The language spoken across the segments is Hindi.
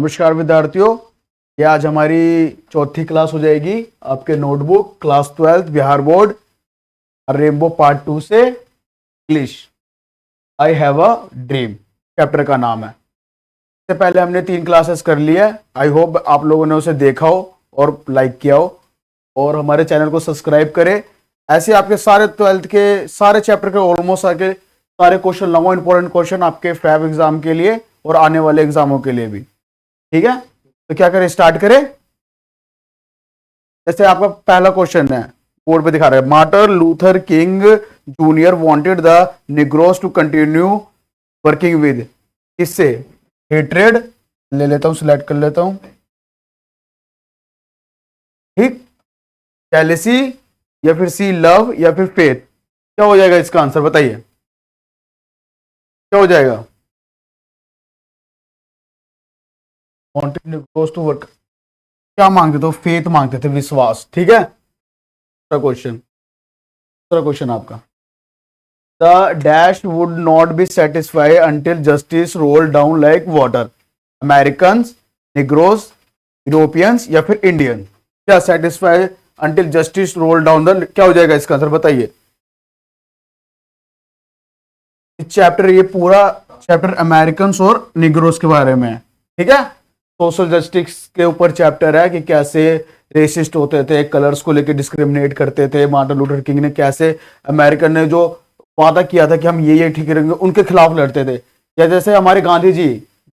नमस्कार विद्यार्थियों, ये आज हमारी चौथी क्लास हो जाएगी आपके notebook class 12 Bihar board rainbow part 2 से English. I have a dream chapter का नाम है। इससे पहले हमने 3 क्लासेस कर ली है। आई होप आप लोगों ने उसे देखा हो और लाइक किया हो और हमारे चैनल को सब्सक्राइब करें। ऐसे आपके सारे 12th के सारे चैप्टर के ऑलमोस्ट आके सारे क्वेश्चन लाऊंगा, इंपॉर्टेंट क्वेश्चन आपके फैब एग्जाम के लिए और आने वाले एग्जामों के लिए भी। ठीक है, तो क्या करें, स्टार्ट करें। जैसे आपका पहला क्वेश्चन है, बोर्ड पे दिखा रहा है, Martin Luther King Junior wanted the negroes to continue working with, किससे? हेट्रेड ले लेता हूं, सिलेक्ट कर लेता हूं, ठीक, जेलेसी या फिर सी लव या फिर फेथ। क्या हो जाएगा इसका आंसर, बताइए क्या हो जाएगा? वांटेड निग्रोस टू वर्क, क्या मांगते थे? फेथ मांगते थे, विश्वास। ठीक है, क्वेश्चन, दूसरा क्वेश्चन आपका, the dash would not be satisfied until justice roll down like water, American, negroes, Europeans या फिर इंडियन। क्या satisfy until justice roll down the, क्या हो जाएगा इसका आंसर, बताइए। चैप्टर, ये पूरा चैप्टर अमेरिकन और निग्रोस के बारे में है। ठीक है, सोशल जस्टिस के ऊपर चैप्टर है कि कैसे रेसिस्ट होते थे, कलर्स को लेकर डिस्क्रिमिनेट करते थे। मार्टिन लूथर किंग ने कैसे अमेरिकन ने जो वादा किया था कि हम ये ठीक करेंगे, उनके खिलाफ लड़ते थे। या जैसे हमारे गांधी जी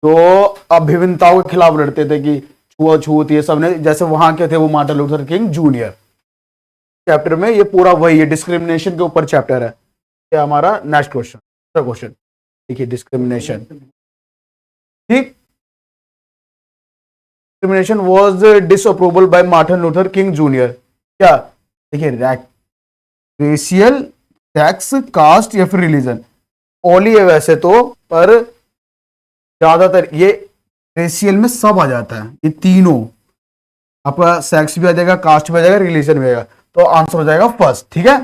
जो अभिन्नताओं के खिलाफ लड़ते थे कि छुआछूत ये सब ने, जैसे वहां के थे वो Martin Luther King junior. Chapter में ये पूरा वही है, डिस्क्रिमिनेशन के ऊपर चैप्टर है। क्या हमारा नेक्स्ट क्वेश्चन, क्वेश्चन देखिए, डिस्क्रिमिनेशन। ठीक, discrimination was disapproval by Martin Luther King junior. क्या? देखिए, रेशियल, सेक्स, कास्ट या फिर रिलीजन, ओनली है वैसे तो, पर ज्यादातर ये रेशियल में सब आ जाता है, ये तीनों। आपका सेक्स भी आ जाएगा, कास्ट भी आ जाएगा, रिलीजन भी आ जाएगा, तो आंसर हो जाएगा फर्स्ट। ठीक है,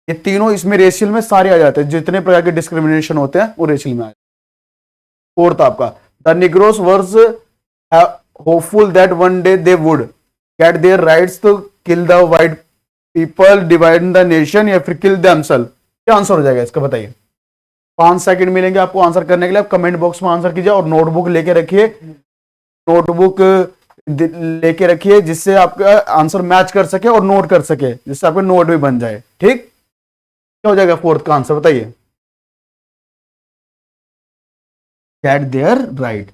ये तीनों इसमें रेशियल में सारे आ जाते हैं, जितने प्रकार के डिस्क्रिमिनेशन होते हैं वो रेशियल में आ जाते हैं। फोर्थ आपका, the negroes were hopeful that one day they would get their rights to kill the white people, divide the nation या फिर किल देमसेल्फ। क्या आंसर हो जाएगा इसका, बताइए। 5 सेकंड मिलेंगे आपको आंसर करने के लिए। आप कमेंट बॉक्स में आंसर कीजिए और नोटबुक लेके रखिए, नोटबुक लेके रखिए जिससे आपका आंसर मैच कर सके और नोट कर सके, जिससे आपका नोट भी बन जाए। ठीक, क्या हो जाएगा फोर्थ का आंसर, बताइए। गेट देयर राइट,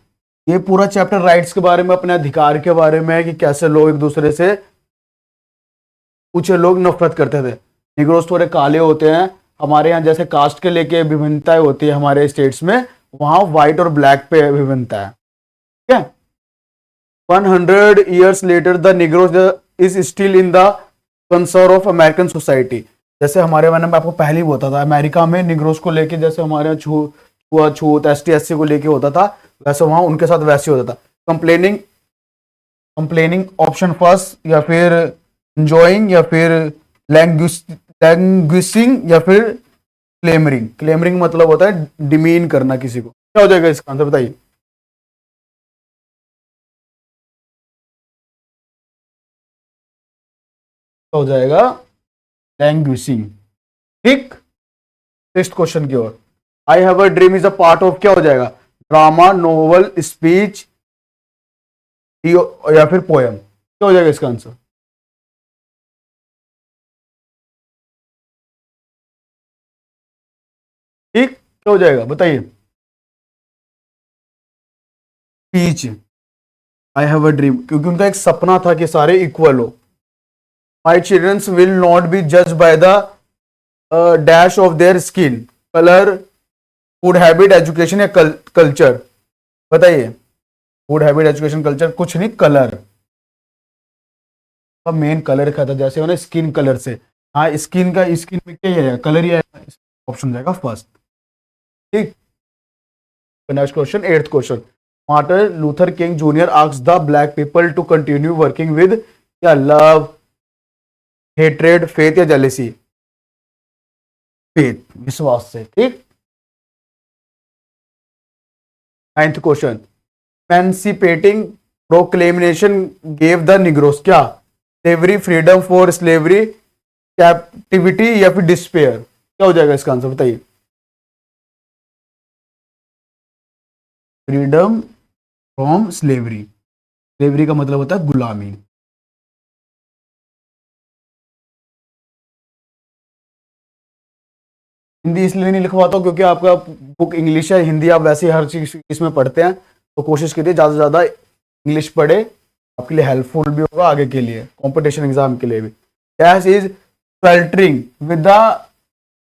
ये पूरा चैप्टर राइट्स के बारे में, अपने अधिकार के बारे में है कि कैसे लोग एक दूसरे से, कुछ लोग नफरत करते थे। निग्रोस थोड़े काले होते हैं, हमारे यहाँ जैसे कास्ट के लेके विभिन्नताएं होती है हमारे स्टेट्स में, वहां व्हाइट और ब्लैक पे विभिन्नता है। ठीक है, 100 years later the negroes is still in the concern of American society. जैसे हमारे, मैंने आपको पहले ही बोला था, अमेरिका में निग्रोस को लेके जैसे हमारे यहाँ छूत ST SC को लेके होता था, वैसे वहां उनके साथ वैसे होता था। कंप्लेनिंग, कंप्लेनिंग ऑप्शन फर्स्ट, या फिर इंजॉइंग, या फिर लैंग्विशिंग, या फिर क्लेमरिंग। क्लेमरिंग मतलब होता है डिमीन करना किसी को। क्या हो जाएगा इसका आंसर, बताइए। हो जाएगा लैंग्विशिंग। ठीक, नेक्स्ट क्वेश्चन की ओर, I have a dream is a part of, क्या हो जाएगा? ड्रामा, नोवेल, स्पीच या फिर पोयम। क्या हो जाएगा इसका आंसर? ठीक, क्या हो जाएगा, बताइए। Speech, I have a dream, क्योंकि उनका एक सपना था कि सारे इक्वल हो। माई चिल्ड्रंस विल नॉट बी जज by the dash of their skin, colour, food habit, education या कल्चर। बताइए, फूड हैबिट, एजुकेशन, कल्चर, कुछ नहीं, कलर का मेन कलर का था, जैसे उन्हें स्किन कलर से। हाँ, स्किन का, स्किन में क्या है, कलर ही है, ऑप्शन जाएगा फर्स्ट। ठीक, next question, eighth question, Martin Luther King Junior asked the black people to continue working with, या लव, हेट्रेड, फेथ या जेलेसी। फेथ, विश्वास से। ठीक, ninth question, emancipating proclamation gave the negroes, क्या? Slavery, freedom, for slavery, captivity या फिर डिस्पेयर? क्या हो जाएगा इसका आंसर बताइए? Freedom from slavery. स्लेवरी का मतलब होता है गुलामी। हिंदी इसलिए नहीं लिखवाता क्योंकि आपका बुक इंग्लिश है, हिंदी आप वैसे हर चीज इसमें पढ़ते हैं, तो कोशिश कीजिए ज़्यादा से ज़्यादा इंग्लिश पढ़े, आपके लिए हेल्पफुल भी होगा आगे के लिए, कंपटीशन एग्जाम के लिए भी। Dash is sweltering with the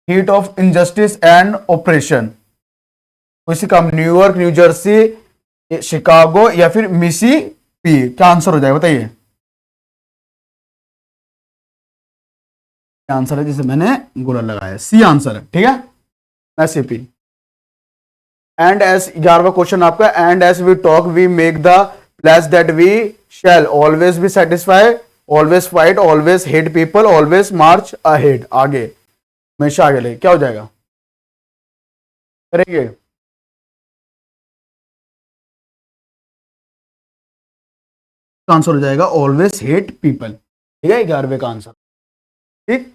heat of injustice and oppression। तो इसी काम न्यूयॉर्क, न्यू जर्सी, शिकागो या फिर मिसिसिपी? क्या आंसर हो जाएगा बताइए? आंसर है जिसे मैंने गोला लगाया, सी आंसर है, ठीक है, मिसिसिपी। एंड एस 11वां क्वेश्चन आपका, and as we talk we make the place that we shall always be satisfied, always fight, always hate people, always march ahead, आगे, हमेशा आगे ले। क्या हो जाएगा? करेंगे? आंसर हो जाएगा ऑलवेज हेट पीपल, ठीक है, 11वें का आंसर, ठीक।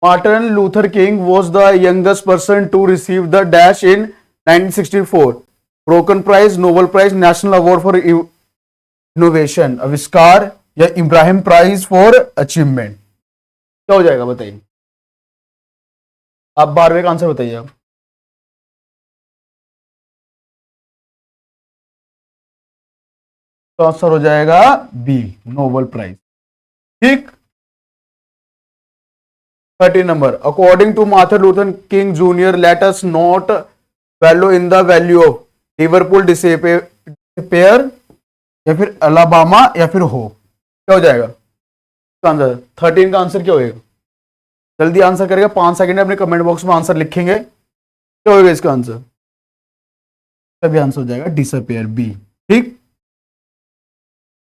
Martin Luther King was the youngest person to receive the dash in 1964, broken prize, Nobel prize, national award for innovation, आविष्कार, या इब्राहिम प्राइज फॉर अचीवमेंट? क्या हो जाएगा बताइए? आप 12वें का आंसर बताइए आप। तो आंसर हो जाएगा बी, नोबेल प्राइज, ठीक। 13 number, according to Martin Luther King junior, let us not value in the value of Liverpool despair, या फिर अलाबामा या फिर हो? क्या हो जाएगा आंसर? 13 का आंसर क्या होगा? जल्दी आंसर करेगा, 5 सेकंड अपने कमेंट बॉक्स में आंसर लिखेंगे, क्या होगा इसका आंसर? तभी आंसर हो जाएगा डिसअपियर, बी, ठीक।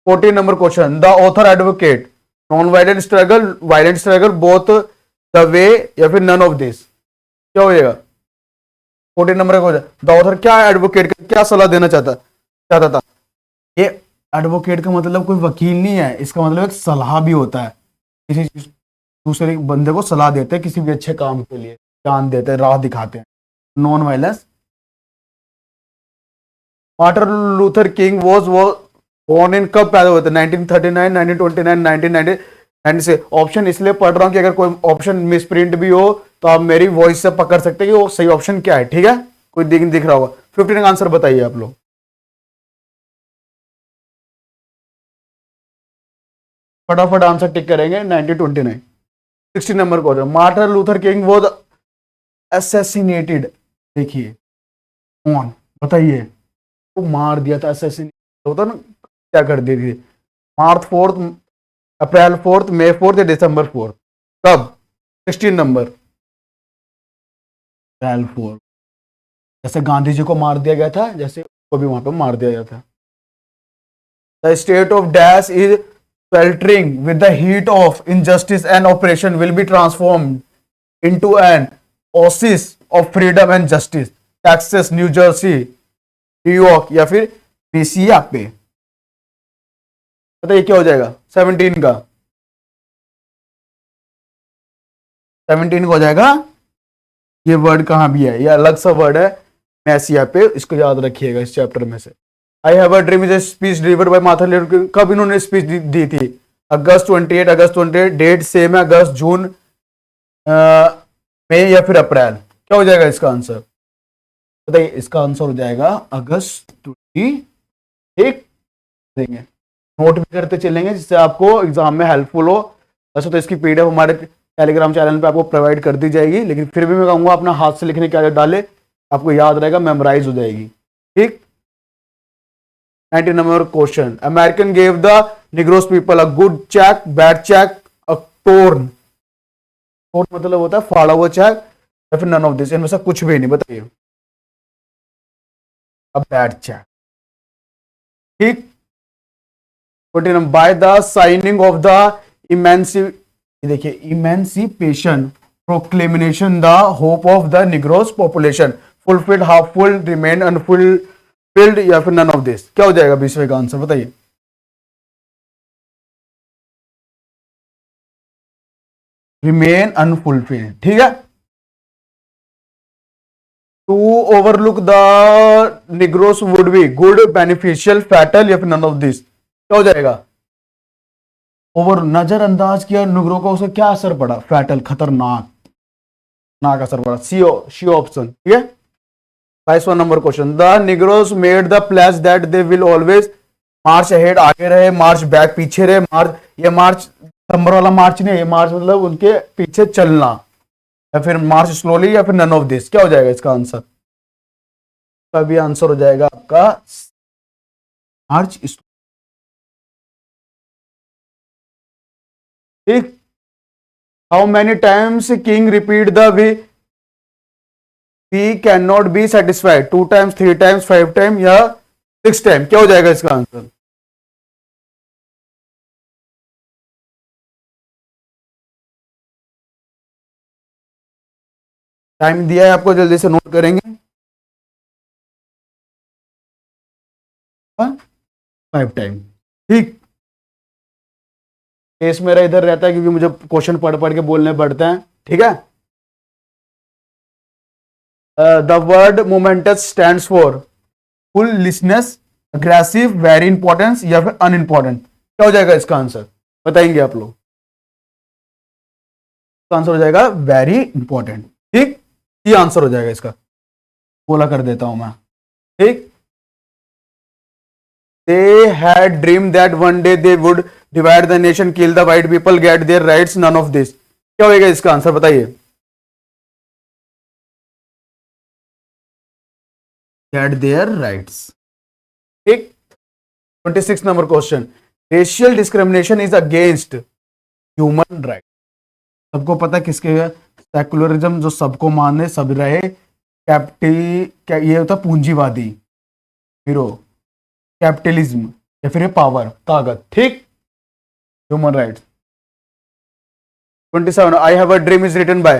14 number question, the author advocate non violent struggle, violent struggle, both the way या फिर नन ऑफ दिस? क्या हो जाएगा? 14 नंबर का क्वेश्चन, द ऑथर क्या एडवोकेट क्या सलाह देना चाहता था? ये एडवोकेट का मतलब कोई वकील नहीं है, इसका मतलब एक सलाह भी होता है, किसी दूसरे बंदे को सलाह देते हैं किसी भी अच्छे काम के लिए, ज्ञान देते हैं, राह दिखाते हैं, non violence. Martin Luther King was born in, कब पैदा हुए थे? 1939, 1929, 1990 से। ऑप्शन इसलिए पढ़ रहा हूं कि अगर कोई ऑप्शन मिसप्रिंट भी हो तो आप मेरी वॉइस से पकड़ सकते हैं कि वो सही ऑप्शन क्या है, ठीक है, कोई दिख रहा होगा। 15 का आंसर बताइए आप लोग, फटाफट आंसर टिक करेंगे। 1929। 16 number question, Martin Luther King was assassinated, देखिए कौन, बताइए, वो मार दिया था, असैसिनेट होता ना, क्या कर दी थी? मार्च 4, अप्रैल 4, मई 4 या दिसंबर 4? कब? 16 नंबर, अप्रैल 4। जैसे गांधी जी को मार दिया गया था, जैसे को भी वहां पे मार दिया गया था। The state of dash is sweltering with the heat of injustice and oppression will be transformed into an oasis of freedom and justice, Texas, New Jersey, New York या फिर मिसिसिपी? बताइए क्या हो जाएगा 17 का? 17 को हो जाएगा, ये वर्ड कहां भी है, ये अलग सा वर्ड है, मिसिसिपी, इसको याद रखिएगा इस चैप्टर में से। आई have a dream is a speech delivered by Martin Luther king, कब इन्होंने स्पीच दी थी? अगस्त 28, अगस्त 28, डेट सेम है, अगस्त, जून, मई या फिर अप्रैल? क्या हो जाएगा इसका आंसर बताइए? इसका आंसर हो जाएगा अगस्त 20, ठीक। देंगे, नोट भी करते चलेंगे जिससे आपको एग्जाम में हेल्पफुल हो। वैसे तो इसकी पीडीएफ हमारे टेलीग्राम चैनल पे आपको प्रोवाइड कर दी जाएगी, लेकिन फिर भी मैं कहूंगा अपना हाथ से लिखने की आदत डाले, आपको याद रहेगा, मेमोराइज हो जाएगी, ठीक। 19 number question, American gave the negroes people a good cheque, bad cheque, a torn? Torn मतलब होता है फाड़ा हुआ चेक, या फिर नन ऑफ दिस, इनमें से कुछ भी नहीं, बताइए। अ बैड चेक, ठीक। 20 number, by the signing of the देखिए emancipation proclamation the hope of the negroes population fulfilled, half full, remain unfulfilled या फिर नन ऑफ दिस, क्या हो जाएगा 20वें का आंसर बताइए। रिमेन अनफुलफिल्ड, ठीक है। To overlook the negroes would be good, beneficial, fatal या फिर नन ऑफ दिस, क्या हो जाएगा। ओवर नजरअंदाज किया निग्रो का, उसका क्या असर पड़ा, फैटल, खतरनाक, नाक असर पड़ा, सी ऑप्शन, ठीक है। 22वां number question, the negroes made the place that they will always march ahead, आगे रहे, मार्च बैक, पीछे रहे, मार्च, ये मार्च नंबर वाला मार्च नहीं है, ये मार्च मतलब उनके पीछे चलना, या फिर मार्च स्लोली या फिर नन ऑफ दिस, क्या हो जाएगा इसका आंसर। का भी आंसर हो जाएगा आपका मार्च, ठीक। How many times King repeat the we can not be satisfied, 2 times, 3 times, 5 time या 6 टाइम, क्या हो जाएगा इसका आंसर। टाइम दिया है आपको, जल्दी से नोट करेंगे। 5 टाइम, ठीक। केस मेरा इधर रहता है क्योंकि मुझे क्वेश्चन पढ़ पढ़ के बोलने पड़ते हैं, ठीक है। The word momentous stands for full listlessness, aggressive, very importance या फिर अनइंपॉर्टेंट, क्या हो जाएगा इसका आंसर, बताएंगे आप लोग। तो आंसर हो जाएगा वेरी इंपॉर्टेंट, ठीक। ये आंसर हो जाएगा इसका, बोला कर देता हूं मैं, ठीक। They had dream that one day they would divide the nation, kill the white people, get their rights, none of this, क्या होगा इसका आंसर बताइए। गेट देयर राइट्स, ठीक। 26 number question, racial discrimination is against human right, सबको पता है किसके, सेकुलरिज्म, जो सबको माने, सब रहे, क्या ये होता है पूंजीवादी, फिर कैपिटलिज्म, या फिर ये पावर, ताकत, ठीक। Human rights. 27, I have a dream is written by,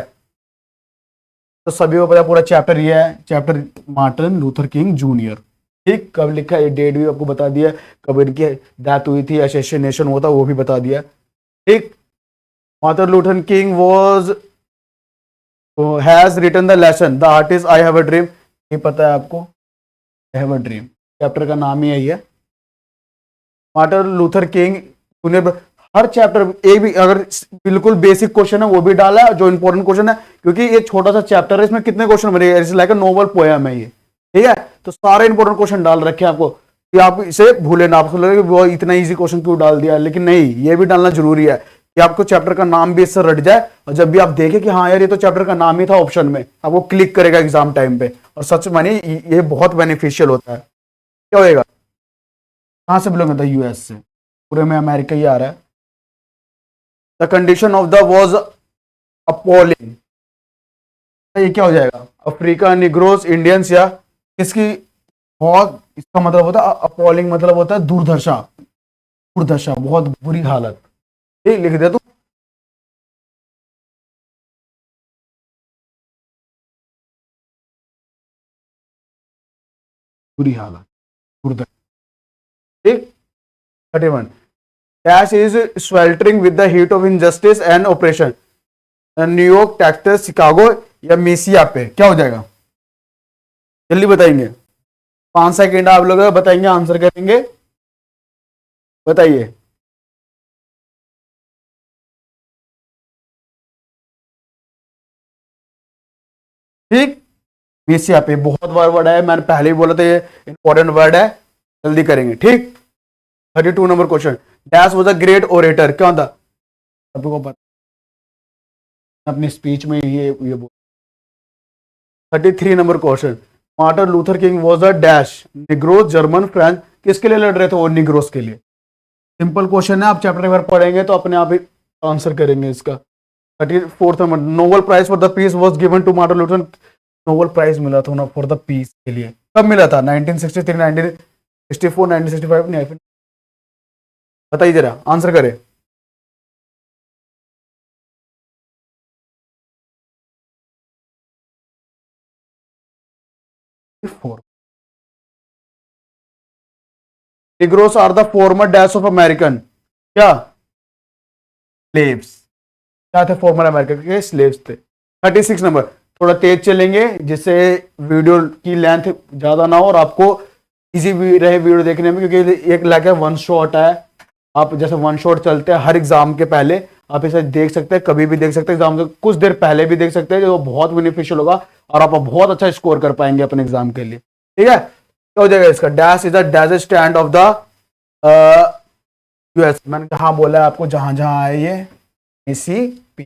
तो सभी को पता, पूरा चैप्टर ये है, chapter Martin Luther King junior, ठीक। कब लिखा है, डेट भी आपको बता दिया, कब इनकी डेथ हुई थी, असैसिनेशन हुआ था वो भी बता दिया, ठीक। Martin Luther King was has written the lesson the artist I have a dream, ये पता है आपको, I have a dream, chapter का नाम ही यही है, मार्टिन लूथर किंग जूनियर। हर चैप्टर, एक भी अगर बिल्कुल बेसिक क्वेश्चन है वो भी डाला है, जो इंपॉर्टेंट क्वेश्चन है, क्योंकि ये छोटा सा चैप्टर है, इसमें कितने क्वेश्चन बनेंगे, it's like a novel poem है ये, ठीक है। तो सारे इंपॉर्टेंट क्वेश्चन डाल रखे हैं आपको, कि आप इसे भूले ना, आपको लगे वो इतना इजी क्वेश्चन क्यों डाल दिया, लेकिन नहीं, ये भी डालना जरूरी है, कि आपको चैप्टर का नाम भी इससे रट जाए, और जब भी आप देखें कि हाँ यार ये तो चैप्टर का नाम ही था ऑप्शन में, आपको क्लिक करेगा एग्जाम टाइम पे, और सच मानी ये बहुत बेनिफिशियल होता है, क्या होएगा। कहां से बिलोंग करता है, यूएस से, पूरे में अमेरिका ही आ रहा है। The condition of the was appalling, ये क्या हो जाएगा, अफ्रीका, निग्रोस, इंडियंस या किसकी, बहुत, इसका मतलब होता है अपॉलिंग, मतलब होता है दुर्दशा, दुर्दशा, बहुत बुरी हालत, ठीक, लिख दे तू, बुरी हालत, दुर्दशा, ठीक। 31, dash is sweltering with the heat of injustice and operation, New York, Texas, Chicago या मेसिया पे, क्या हो जाएगा, जल्दी बताएंगे, 5 सेकेंड आप लोग बताएंगे, आंसर करेंगे, बताइए। ठीक, मेसिया पे बहुत बार वर्ड है, मैंने पहले ही बोला था ये इंपॉर्टेंट वर्ड है, जल्दी करेंगे, ठीक। 32 number question, dash was a great orator, क्या होता, सबको पता, अपनी स्पीच में ये बोल। 33 number question, Martin Luther King was a dash, negroes, German, French, किसके लिए लड़ रहे थे वो, निग्रोस के लिए, सिंपल क्वेश्चन है, आप चैप्टर एक बार पढ़ेंगे तो अपने आप ही आंसर करेंगे इसका। 34 number, Nobel prize for the peace was given to Martin Luther, Nobel prize मिला था ना फॉर द पीस के लिए, कब मिला था, 1963, 1964, 1965, नहीं, बताइए जरा, आंसर करें। Four, negroes are the former dash of American, क्या स्लेव्स, क्या थे फॉर्मर अमेरिकन के स्लेव्स थे। 36 नंबर, थोड़ा तेज चलेंगे जिससे वीडियो की लेंथ ज्यादा ना हो और आपको इजी भी रहे वीडियो देखने में, क्योंकि एक लाइक है वन शॉट है, आप जैसे वन शॉट चलते हैं हर एग्जाम के पहले, आप इसे देख सकते हैं, कभी भी देख सकते हैं, एग्जाम से कुछ देर पहले भी देख सकते हैं, जो बहुत बेनिफिशियल होगा और आप बहुत अच्छा स्कोर कर पाएंगे अपने एग्जाम के लिए। ठीक है, क्या हो जाएगा इसका, dash is the stand of the US. मैंने कहा बोला आपको जहां जहां आए ये ACP।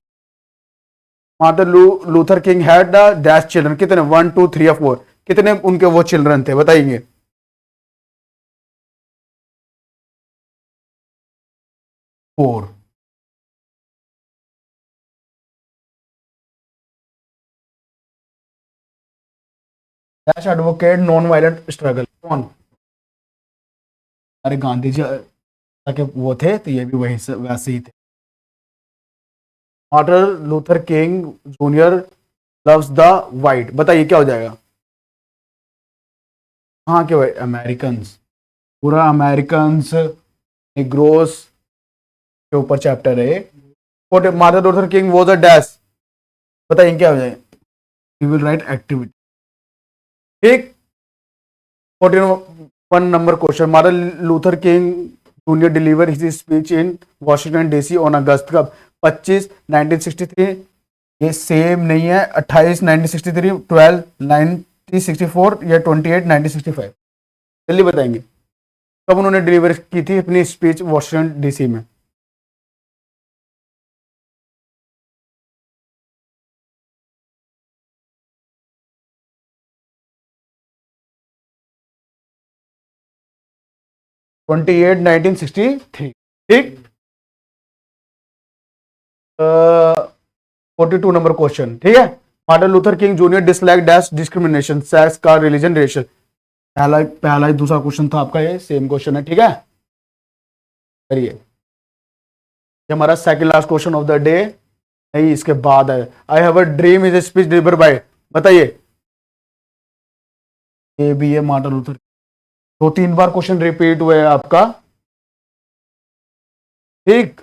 Martin Luther king had the dash children, कितने, 1 2 3 या 4, कितने उनके वो चिल्ड्रन थे बताइए। 4। Dash advocate non violent struggle, कौन, अरे गांधी जी के वो थे तो ये भी वही से वैसे ही थे। Martin Luther King junior loves the white, बताइए क्या हो जाएगा। हाँ क्या भाई, अमेरिकन, पूरा अमेरिकन निग्रोस के ऊपर चैप्टर है। Martin Luther king was a dash, बताइए क्या हो जाएगा। You will write activity. ठीक, 41 number question, Martin Luther King junior deliver his speech in Washington DC on August कब, 25 1963, ये सेम नहीं है, 28 1963, 12 1964 या 28 1965, जल्दी बताएंगे कब उन्होंने डिलीवर की थी अपनी स्पीच वॉशिंगटन DC में। Twenty eight 1963। ठीक, 42 नंबर क्वेश्चन, ठीक है। Martin Luther King junior dislike dash discrimination, sex, caste, religion, racial. पहला पहला ही दूसरा क्वेश्चन था आपका, ये सेम क्वेश्चन है, ठीक है। करिए, ये हमारा second last question of the day, नहीं इसके बाद है। I have a dream is a speech deliver by, बताइए। ये भी है मार्टिन लूथर, 2-3 बार क्वेश्चन रिपीट हुए है आपका। ठीक,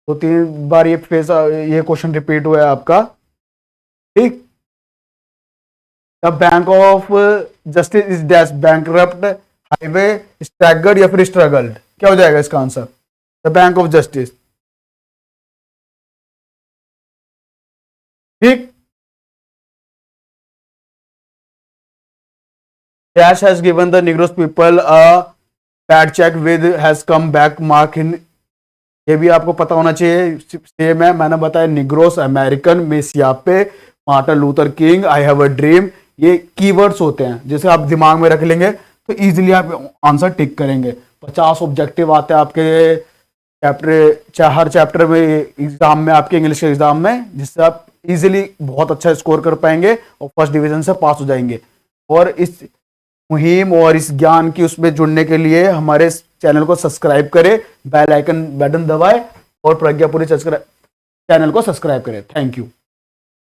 तो 3 बार ये फेस, ये क्वेश्चन रिपीट हुआ है आपका। ठीक, the bank of justice is dash bankrupt, highway, staggered या फिर स्ट्रगल्ड, क्या हो जाएगा इसका answer. The bank of justice. ठीक, dash has given the negroes people a bad check with has come back mark in, ये भी आपको पता होना चाहिए, सेम है, मैंने बताया निग्रोस, अमेरिकन, मिस यापे, Martin Luther King, I have a dream, ये कीवर्ड्स होते हैं जिसे आप दिमाग में रख लेंगे तो इजीली आप आंसर टिक करेंगे। 50 ऑब्जेक्टिव आते हैं आपके चैप्टर, हर चैप्टर में एग्जाम में, आपके इंग्लिश के एग्जाम में, जिससे आप इजीली बहुत अच्छा स्कोर कर पाएंगे और फर्स्ट डिवीजन से पास हो जाएंगे। और इस मुहिम और इस ज्ञान की उसमें जुड़ने के लिए हमारे चैनल को सब्सक्राइब करें, बेल आइकन बटन दबाएं और प्रज्ञापुरी चैनल को सब्सक्राइब करें। Thank you.